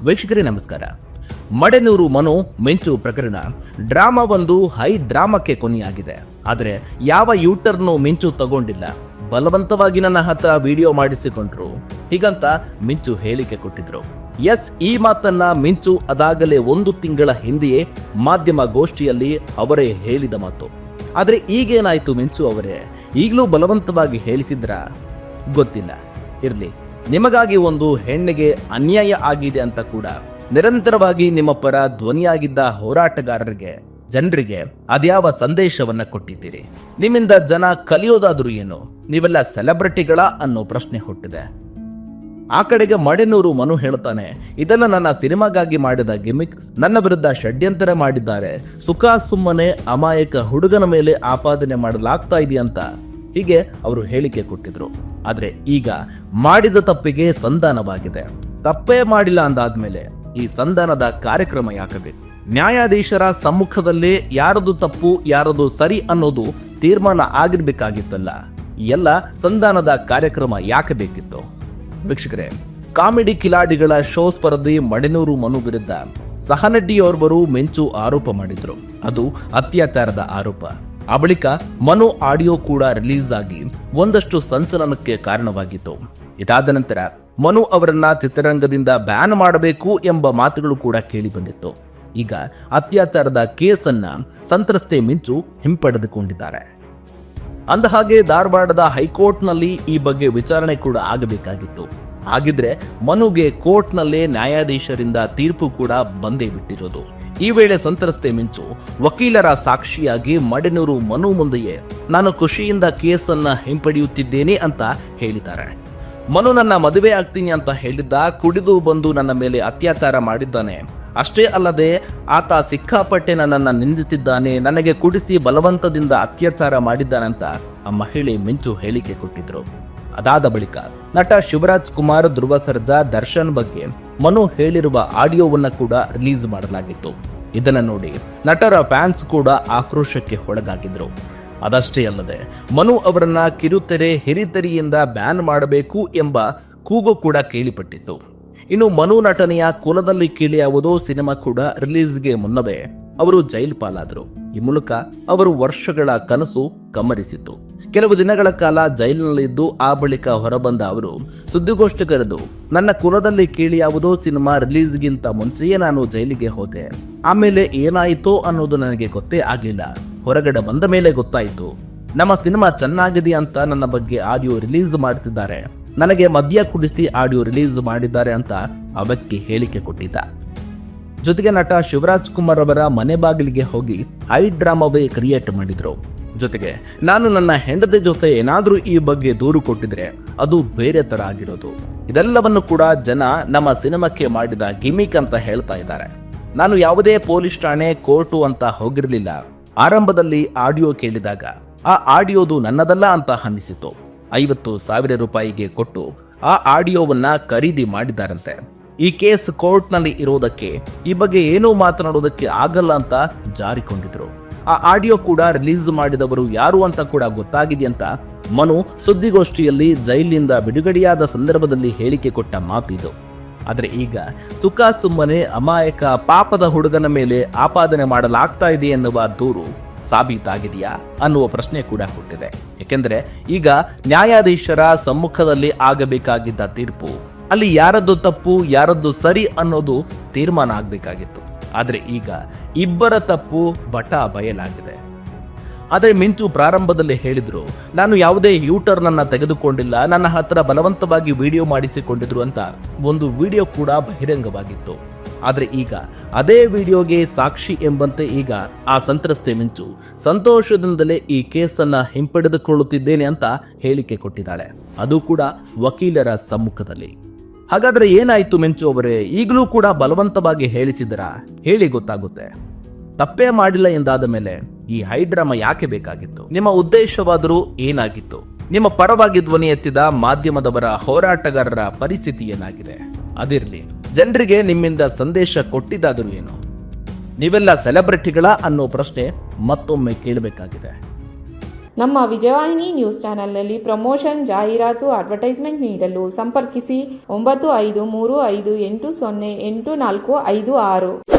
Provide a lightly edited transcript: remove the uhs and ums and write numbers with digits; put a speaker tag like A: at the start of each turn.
A: ವೀಕ್ಷಕರೇ ನಮಸ್ಕಾರ. ಮಡೆನೂರು ಮನು ಮಿಂಚು ಪ್ರಕರಣ ಡ್ರಾಮಾವೊಂದು ಹೈ ಡ್ರಾಮಾಕ್ಕೆ ಕೊನೆಯಾಗಿದೆ. ಆದರೆ ಯಾವ ಯೂಟರ್ನು ಮಿಂಚು ತಗೊಂಡಿಲ್ಲ. ಬಲವಂತವಾಗಿ ನನ್ನ ಹತ್ರ ವಿಡಿಯೋ ಮಾಡಿಸಿಕೊಂಡ್ರು ಹೀಗಂತ ಮಿಂಚು ಹೇಳಿಕೆ ಕೊಟ್ಟಿದ್ರು. ಎಸ್, ಈ ಮಾತನ್ನ ಮಿಂಚು ಅದಾಗಲೇ 1 ತಿಂಗಳ ಹಿಂದೆಯೇ ಮಾಧ್ಯಮ ಗೋಷ್ಠಿಯಲ್ಲಿ ಅವರೇ ಹೇಳಿದ ಮಾತು. ಆದರೆ ಈಗೇನಾಯ್ತು ಮಿಂಚು ಅವರೇ? ಈಗಲೂ ಬಲವಂತವಾಗಿ ಹೇಳಿಸಿದ್ರ ಗೊತ್ತಿಲ್ಲ. ಇರಲಿ, ನಿಮಗಾಗಿ ಒಂದು ಹೆಣ್ಣಿಗೆ ಅನ್ಯಾಯ ಆಗಿದೆ ಅಂತ ಕೂಡ ನಿರಂತರವಾಗಿ ನಿಮ್ಮ ಪರ ಧ್ವನಿಯಾಗಿದ್ದ ಹೋರಾಟಗಾರರಿಗೆ, ಜನರಿಗೆ ಅದ್ಯಾವ ಸಂದೇಶವನ್ನ ಕೊಟ್ಟಿದ್ದೀರಿ? ನಿಮ್ಮಿಂದ ಜನ ಕಲಿಯೋದಾದ್ರೂ ಏನು? ನೀವೆಲ್ಲ ಸೆಲೆಬ್ರಿಟಿಗಳ ಅನ್ನೋ ಪ್ರಶ್ನೆ ಹುಟ್ಟಿದೆ. ಆ ಕಡೆಗೆ ಮಡೆನೂರು ಮನು ಹೇಳ್ತಾನೆ, ಇದೆಲ್ಲ ನನ್ನ ಸಿನಿಮಾಗಾಗಿ ಮಾಡಿದ ಗಿಮಿಕ್, ನನ್ನ ವಿರುದ್ಧ ಷಡ್ಯಂತರ ಮಾಡಿದ್ದಾರೆ, ಸುಖ ಸುಮ್ಮನೆ ಅಮಾಯಕ ಹುಡುಗನ ಮೇಲೆ ಆಪಾದನೆ ಮಾಡಲಾಗ್ತಾ ಇದೆಯಂತ ಹೀಗೆ ಅವರು ಹೇಳಿಕೆ ಕೊಟ್ಟಿದ್ರು. ಆದ್ರೆ ಈಗ ಮಾಡಿದ ತಪ್ಪಿಗೆ ಸಂಧಾನವಾಗಿದೆ. ತಪ್ಪೇ ಮಾಡಿಲ್ಲ ಅಂದಾದ್ಮೇಲೆ ಈ ಸಂಧಾನದ ಕಾರ್ಯಕ್ರಮ ಯಾಕಬೇಕು? ನ್ಯಾಯಾಧೀಶರ ಸಮ್ಮುಖದಲ್ಲೇ ಯಾರದು ತಪ್ಪು ಯಾರದು ಸರಿ ಅನ್ನೋದು ತೀರ್ಮಾನ ಆಗಿರ್ಬೇಕಾಗಿತ್ತಲ್ಲ. ಎಲ್ಲ ಸಂಧಾನದ ಕಾರ್ಯಕ್ರಮ ಯಾಕೆ ಬೇಕಿತ್ತು? ವೀಕ್ಷಕರೇ, ಕಾಮಿಡಿ ಕಿಲಾಡಿಗಳ ಶೋ ಸ್ಪರ್ಧಿ ಮಡೆನೂರು ಮನು ವಿರುದ್ಧ ಸಹನಟಿಯೋರ್ವರು ಮಿಂಚು ಆರೋಪ ಮಾಡಿದ್ರು. ಅದು ಅತ್ಯಾಚಾರದ ಆರೋಪ. ಆ ಬಳಿಕ ಮನು ಆಡಿಯೋ ಕೂಡ ರಿಲೀಸ್ ಆಗಿ ಒಂದಷ್ಟು ಸಂಚಲನಕ್ಕೆ ಕಾರಣವಾಗಿತ್ತು. ಇದಾದ ನಂತರ ಮನು ಅವರನ್ನ ಚಿತ್ರರಂಗದಿಂದ ಬ್ಯಾನ್ ಮಾಡಬೇಕು ಎಂಬ ಮಾತುಗಳು ಕೂಡ ಕೇಳಿ ಬಂದಿತ್ತು. ಈಗ ಅತ್ಯಾಚಾರದ ಕೇಸನ್ನ ಸಂತ್ರಸ್ತೆ ಮಿಂಚು ಹಿಂಪಡೆದುಕೊಂಡಿದ್ದಾರೆ. ಅಂದಹಾಗೆ ಧಾರವಾಡದ ಹೈಕೋರ್ಟ್ನಲ್ಲಿ ಈ ಬಗ್ಗೆ ವಿಚಾರಣೆ ಕೂಡ ಆಗಬೇಕಾಗಿತ್ತು. ಹಾಗಿದ್ರೆ ಮನುಗೆ ಕೋರ್ಟ್ನಲ್ಲೇ ನ್ಯಾಯಾಧೀಶರಿಂದ ತೀರ್ಪು ಕೂಡ ಬಂದೇ ಬಿಟ್ಟಿರೋದು. ಈ ವೇಳೆ ಸಂತ್ರಸ್ತೆ ಮಿಂಚು ವಕೀಲರ ಸಾಕ್ಷಿಯಾಗಿ ಮಡೆನೂರು ಮನು ಮುಂದೆಯೇ ನಾನು ಖುಷಿಯಿಂದ ಕೇಸನ್ನ ಹಿಂಪಡೆಯುತ್ತಿದ್ದೇನೆ ಅಂತ ಹೇಳಿದ್ದಾರೆ. ಮನು ನನ್ನ ಮದುವೆ ಆಗ್ತೀನಿ ಅಂತ ಹೇಳಿದ್ದ, ಕುಡಿದು ಬಂದು ನನ್ನ ಮೇಲೆ ಅತ್ಯಾಚಾರ ಮಾಡಿದ್ದಾನೆ. ಅಷ್ಟೇ ಅಲ್ಲದೆ ಆತ ಸಿಕ್ಕಾಪಟ್ಟೆ ನನ್ನನ್ನು ನಿಂದಿಸಿದ್ದಾನೆ, ನನಗೆ ಕುಡಿಸಿ ಬಲವಂತದಿಂದ ಅತ್ಯಾಚಾರ ಮಾಡಿದ್ದಾನಂತ ಆ ಮಹಿಳೆ ಮಿಂಚು ಹೇಳಿಕೆ ಕೊಟ್ಟಿದ್ರು. ಅದಾದ ಬಳಿಕ ನಟ ಶಿವರಾಜ್ ಕುಮಾರ್, ಧ್ರುವ ಸರ್ಜಾ, ದರ್ಶನ್ ಬಗ್ಗೆ ಮನು ಹೇಳಿರುವ ಆಡಿಯೋವನ್ನ ಕೂಡ ರಿಲೀಸ್ ಮಾಡಲಾಗಿತ್ತು. ಇದನ್ನ ನೋಡಿ ನಟರ ಫ್ಯಾನ್ಸ್ ಕೂಡ ಆಕ್ರೋಶಕ್ಕೆ ಒಳಗಾಗಿದ್ರು. ಅದಷ್ಟೇ ಅಲ್ಲದೆ ಮನು ಅವರನ್ನ ಕಿರುತೆರೆ ಹಿರಿತೆರೆಯಿಂದ ಬ್ಯಾನ್ ಮಾಡಬೇಕು ಎಂಬ ಕೂಗು ಕೂಡ ಕೇಳಿಪಟ್ಟಿತು. ಇನ್ನು ಮನು ನಟನೆಯ ಕುಲದಲ್ಲಿ ಕೀಳಿಯಾವುದೋ ಸಿನಿಮಾ ಕೂಡ ರಿಲೀಸ್ಗೆ ಮುನ್ನವೇ ಅವರು ಜೈಲು ಪಾಲಾದರು. ಈ ಮೂಲಕ ಅವರು ವರ್ಷಗಳ ಕನಸು ಕಮ್ಮರಿಸಿತ್ತು. ಕೆಲವು ದಿನಗಳ ಕಾಲ ಜೈಲಿನಲ್ಲಿದ್ದು ಆ ಬಳಿಕ ಹೊರಬಂದ ಅವರು ಸುದ್ದಿಗೋಷ್ಠಿ ಕರೆದು, ನನ್ನ ಕುಲದಲ್ಲಿ ಕೀಳಿಯಾವುದೋ ಸಿನಿಮಾ ರಿಲೀಸ್ಗಿಂತ ಮುಂಚೆಯೇ ನಾನು ಜೈಲಿಗೆ ಹೋದೆ. ಆಮೇಲೆ ಏನಾಯಿತೋ ಅನ್ನೋದು ನನಗೆ ಗೊತ್ತೇ ಆಗಲಿಲ್ಲ. ಹೊರಗಡೆ ಬಂದ ಮೇಲೆ ಗೊತ್ತಾಯಿತು. ನಮ್ಮ ಸಿನಿಮಾ ಚೆನ್ನಾಗಿದೆ ಅಂತ ನನ್ನ ಬಗ್ಗೆ ಆಡಿಯೋ ರಿಲೀಸ್ ಮಾಡ್ತಿದ್ದಾರೆ, ನನಗೆ ಮದ್ಯ ಕುಡಿಸಿ ಆಡಿಯೋ ರಿಲೀಸ್ ಮಾಡಿದ್ದಾರೆ ಅಂತ ಆ ವ್ಯಕ್ತಿ ಹೇಳಿಕೆ ಕೊಟ್ಟಿದ್ದ. ಜೊತೆಗೆ ನಟ ಶಿವರಾಜ್ ಕುಮಾರ್ ಅವರ ಮನೆ ಬಾಗಿಲಿಗೆ ಹೋಗಿ ಹೈ ಡ್ರಾಮಾವೇ ಕ್ರಿಯೇಟ್ ಮಾಡಿದ್ರು. ಜೊತೆಗೆ ನಾನು ನನ್ನ ಹೆಂಡತಿ ಜೊತೆ ಏನಾದರೂ ಈ ಬಗ್ಗೆ ದೂರು ಕೊಟ್ಟಿದ್ರೆ ಅದು ಬೇರೆ ತರ ಆಗಿರೋದು. ಇದೆಲ್ಲವನ್ನು ಕೂಡ ಜನ ನಮ್ಮ ಸಿನಿಮಾಕ್ಕೆ ಮಾಡಿದ ಗಿಮಿಕ್ ಅಂತ ಹೇಳ್ತಾ ಇದ್ದಾರೆ. ನಾನು ಯಾವುದೇ ಪೊಲೀಸ್ ಠಾಣೆ, ಕೋರ್ಟು ಅಂತ ಹೋಗಿರಲಿಲ್ಲ. ಆರಂಭದಲ್ಲಿ ಆಡಿಯೋ ಕೇಳಿದಾಗ ಆ ಆಡಿಯೋದು ನನ್ನದಲ್ಲ ಅಂತ ಅನ್ನಿಸಿತು. 50,000 ರೂಪಾಯಿಗೆ ಕೊಟ್ಟು ಆ ಆಡಿಯೋವನ್ನ ಖರೀದಿ ಮಾಡಿದ್ದಾರಂತೆ. ಈ ಕೇಸ್ ಕೋರ್ಟ್ನಲ್ಲಿ ಇರೋದಕ್ಕೆ ಈ ಬಗ್ಗೆ ಏನೂ ಮಾತನಾಡೋದಕ್ಕೆ ಆಗಲ್ಲ ಅಂತ ಜಾರಿಕೊಂಡಿದ್ರು. ಆ ಆಡಿಯೋ ಕೂಡ ರಿಲೀಸ್ ಮಾಡಿದವರು ಯಾರು ಅಂತ ಕೂಡ ಗೊತ್ತಾಗಿದೆಯಂತ ಮನು ಸುದ್ದಿಗೋಷ್ಠಿಯಲ್ಲಿ ಜೈಲಿನಿಂದ ಬಿಡುಗಡೆಯಾದ ಸಂದರ್ಭದಲ್ಲಿ ಹೇಳಿಕೆ ಕೊಟ್ಟ ಮಾತಿದು. ಆದರೆ ಈಗ ಸುಖ ಸುಮ್ಮನೆ ಅಮಾಯಕ ಪಾಪದ ಹುಡುಗನ ಮೇಲೆ ಆಪಾದನೆ ಮಾಡಲಾಗ್ತಾ ಇದೆ ಎನ್ನುವ ದೂರು ಸಾಬೀತಾಗಿದೆಯಾ ಅನ್ನುವ ಪ್ರಶ್ನೆ ಕೂಡ ಹುಟ್ಟಿದೆ. ಏಕೆಂದರೆ ಈಗ ನ್ಯಾಯಾಧೀಶರ ಸಮ್ಮುಖದಲ್ಲಿ ಆಗಬೇಕಾಗಿದ್ದ ತೀರ್ಪು, ಅಲ್ಲಿ ಯಾರದ್ದು ತಪ್ಪು ಯಾರದ್ದು ಸರಿ ಅನ್ನೋದು ತೀರ್ಮಾನ ಆಗಬೇಕಾಗಿತ್ತು. ಆದರೆ ಈಗ ಇಬ್ಬರ ತಪ್ಪು ಬಟಾ ಬಯಲಾಗಿದೆ. ಆದರೆ ಮಿಂಚು ಪ್ರಾರಂಭದಲ್ಲಿ ಹೇಳಿದ್ರು, ನಾನು ಯಾವುದೇ ಯೂಟರ್ನ್ ಅನ್ನ ತೆಗೆದುಕೊಂಡಿಲ್ಲ, ನನ್ನ ಹತ್ರ ಬಲವಂತವಾಗಿ ವಿಡಿಯೋ ಮಾಡಿಸಿಕೊಂಡಿದ್ರು ಅಂತ ಒಂದು ವಿಡಿಯೋ ಕೂಡ ಬಹಿರಂಗವಾಗಿತ್ತು. ಆದರೆ ಈಗ ಅದೇ ವಿಡಿಯೋಗೆ ಸಾಕ್ಷಿ ಎಂಬಂತೆ ಈಗ ಆ ಸಂತ್ರಸ್ತೆ ಮಿಂಚು ಸಂತೋಷದಿಂದಲೇ ಈ ಕೇಸನ್ನ ಹಿಂಪಡೆದುಕೊಳ್ಳುತ್ತಿದ್ದೇನೆ ಅಂತ ಹೇಳಿಕೆ ಕೊಟ್ಟಿದ್ದಾಳೆ. ಅದು ಕೂಡ ವಕೀಲರ ಸಮ್ಮುಖದಲ್ಲಿ. ಹಾಗಾದ್ರೆ ಏನಾಯ್ತು ಮಿಂಚು ಅವರೇ? ಈಗಲೂ ಕೂಡ ಬಲವಂತವಾಗಿ ಹೇಳಿಸಿದರಾ? ಹೇಳಿ ಗೊತ್ತಾಗುತ್ತೆ. ತಪ್ಪೇ ಮಾಡಿಲ್ಲ ಎಂದಾದ ಮೇಲೆ ಈ ಹೈಡ್ರಾಮಾ ಯಾಕೆ ಬೇಕಾಗಿತ್ತು? ನಿಮ್ಮ ಉದ್ದೇಶವಾದರೂ ಏನಾಗಿತ್ತು? ನಿಮ್ಮ ಪರವಾಗಿ ಧ್ವನಿ ಎತ್ತಿದ ಮಾಧ್ಯಮದವರ, ಹೋರಾಟಗಾರರ ಪರಿಸ್ಥಿತಿ ಏನಾಗಿದೆ? ಅದಿರಲಿ, ಜನರಿಗೆ ನಿಮ್ಮಿಂದ ಸಂದೇಶ ಕೊಟ್ಟಿದ್ದಾದರೂ ಏನು? ನೀವೆಲ್ಲ ಸೆಲೆಬ್ರಿಟಿಗಳ ಅನ್ನೋ ಪ್ರಶ್ನೆ ಮತ್ತೊಮ್ಮೆ ಕೇಳಬೇಕಾಗಿದೆ.
B: ನಮ್ಮ ವಿಜಯವಾಹಿನಿ ನ್ಯೂಸ್ ಚಾನೆಲ್ನಲ್ಲಿ ಪ್ರಮೋಷನ್, ಜಾಹೀರಾತು, ಅಡ್ವರ್ಟೈಸ್ಮೆಂಟ್ ನೀಡಲು ಸಂಪರ್ಕಿಸಿ 9535808456.